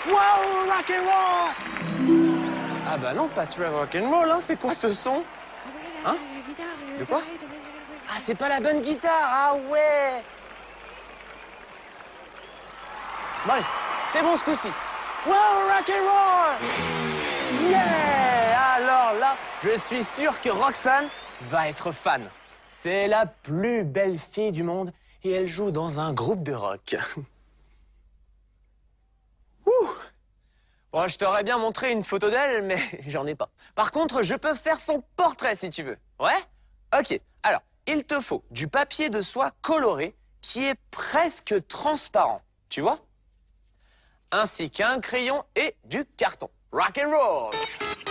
Wow, rock'n'roll! Ah bah non, pas Trevor rock'n'roll, hein, c'est quoi ce son? Hein? De quoi? Ah, c'est pas la bonne guitare, ah ouais! Bon allez, c'est bon ce coup-ci. Wow, rock'n'roll! Yeah! Alors là, je suis sûr que Roxane va être fan. C'est la plus belle fille du monde et elle joue dans un groupe de rock. Ouh! Bon, je t'aurais bien montré une photo d'elle, mais j'en ai pas. Par contre, je peux faire son portrait si tu veux. Ouais? Ok. Alors, il te faut du papier de soie coloré qui est presque transparent. Tu vois? Ainsi qu'un crayon et du carton. Rock'n'roll!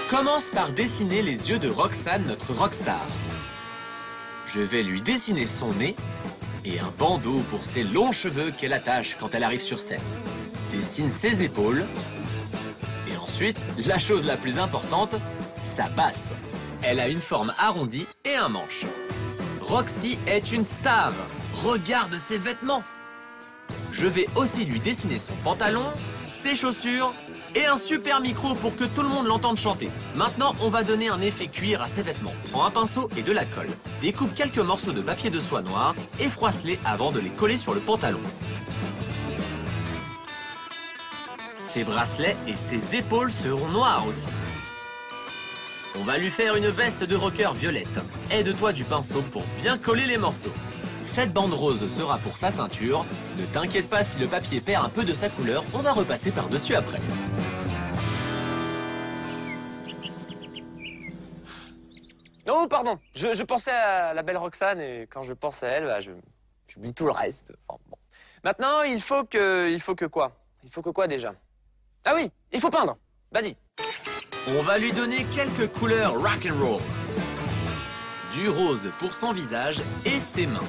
Commence par dessiner les yeux de Roxane, notre rockstar. Je vais lui dessiner son nez et un bandeau pour ses longs cheveux qu'elle attache quand elle arrive sur scène. Dessine ses épaules. Et ensuite, la chose la plus importante, sa basse. Elle a une forme arrondie et un manche. Roxy est une star. Regarde ses vêtements. Je vais aussi lui dessiner son pantalon, ses chaussures et un super micro pour que tout le monde l'entende chanter. Maintenant, on va donner un effet cuir à ses vêtements. Prends un pinceau et de la colle. Découpe quelques morceaux de papier de soie noire et froisse-les avant de les coller sur le pantalon. Ses bracelets et ses épaules seront noirs aussi. On va lui faire une veste de rocker violette. Aide-toi du pinceau pour bien coller les morceaux. Cette bande rose sera pour sa ceinture. Ne t'inquiète pas si le papier perd un peu de sa couleur, on va repasser par-dessus après. Oh, pardon, je pensais à la belle Roxane et quand je pense à elle, bah, j'oublie tout le reste. Enfin, bon. Maintenant, il faut que quoi? Il faut que quoi déjà? Ah oui, il faut peindre. Vas-y. On va lui donner quelques couleurs rock'n'roll. Du rose pour son visage et ses mains.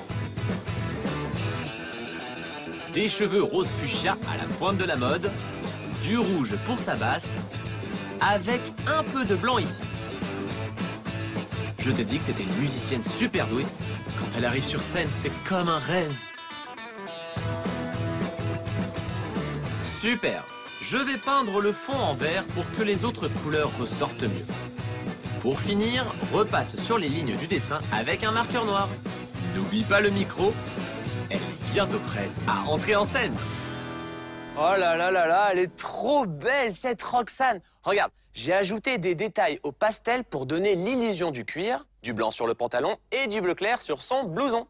Des cheveux rose fuchsia à la pointe de la mode. Du rouge pour sa basse. Avec un peu de blanc ici. Je te dis que c'était une musicienne super douée. Quand elle arrive sur scène, c'est comme un rêve. Super! Je vais peindre le fond en vert pour que les autres couleurs ressortent mieux. Pour finir, repasse sur les lignes du dessin avec un marqueur noir. N'oublie pas le micro. Elle est bientôt prête à entrer en scène. Oh là là là là, elle est trop belle cette Roxane. Regarde, j'ai ajouté des détails au pastel pour donner l'illusion du cuir, du blanc sur le pantalon et du bleu clair sur son blouson.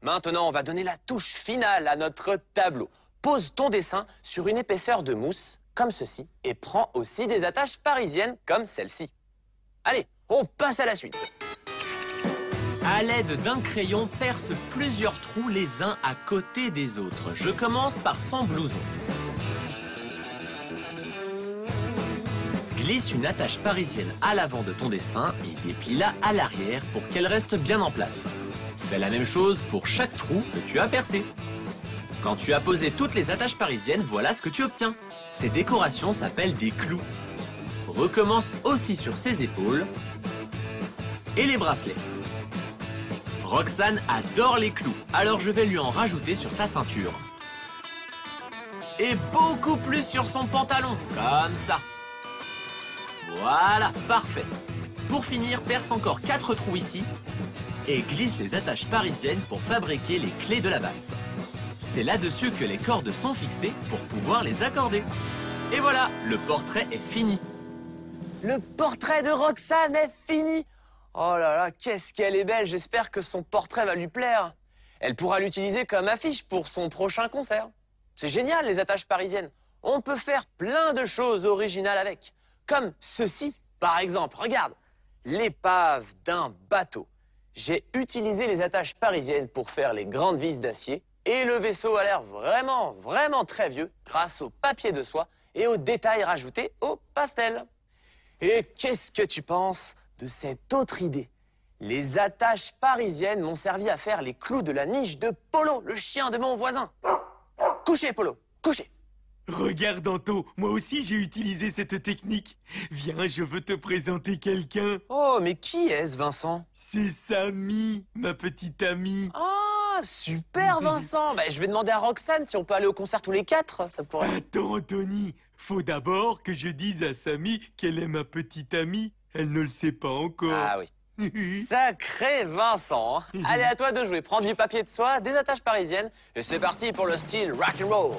Maintenant, on va donner la touche finale à notre tableau. Pose ton dessin sur une épaisseur de mousse, comme ceci, et prends aussi des attaches parisiennes comme celle-ci. Allez, on passe à la suite. À l'aide d'un crayon, perce plusieurs trous les uns à côté des autres. Je commence par son blouson. Glisse une attache parisienne à l'avant de ton dessin et déplie-la à l'arrière pour qu'elle reste bien en place. Fais la même chose pour chaque trou que tu as percé. Quand tu as posé toutes les attaches parisiennes, voilà ce que tu obtiens. Ces décorations s'appellent des clous. Recommence aussi sur ses épaules et les bracelets. Roxane adore les clous, alors je vais lui en rajouter sur sa ceinture. Et beaucoup plus sur son pantalon, comme ça. Voilà, parfait. Pour finir, perce encore 4 trous ici et glisse les attaches parisiennes pour fabriquer les clés de la basse. C'est là-dessus que les cordes sont fixées pour pouvoir les accorder. Et voilà, le portrait est fini. Le portrait de Roxane est fini. Oh là là, qu'est-ce qu'elle est belle. J'espère que son portrait va lui plaire. Elle pourra l'utiliser comme affiche pour son prochain concert. C'est génial, les attaches parisiennes. On peut faire plein de choses originales avec. Comme ceci, par exemple. Regarde, l'épave d'un bateau. J'ai utilisé les attaches parisiennes pour faire les grandes vis d'acier. Et le vaisseau a l'air vraiment, vraiment très vieux grâce au papier de soie et aux détails rajoutés au pastel. Et qu'est-ce que tu penses de cette autre idée? Les attaches parisiennes m'ont servi à faire les clous de la niche de Polo, le chien de mon voisin. Couchez, Polo, couchez. Regarde, Anto, moi aussi j'ai utilisé cette technique. Viens, je veux te présenter quelqu'un. Oh, mais qui est-ce, Vincent? C'est Samy, ma petite amie. Ah, super, Vincent. Bah, je vais demander à Roxane si on peut aller au concert tous les 4, ça pourrait... Attends, Anthony, faut d'abord que je dise à Samy qu'elle est ma petite amie. Elle ne le sait pas encore. Ah oui. Sacré Vincent. Allez, à toi de jouer. Prends du papier de soie, des attaches parisiennes, et c'est parti pour le style rock and roll.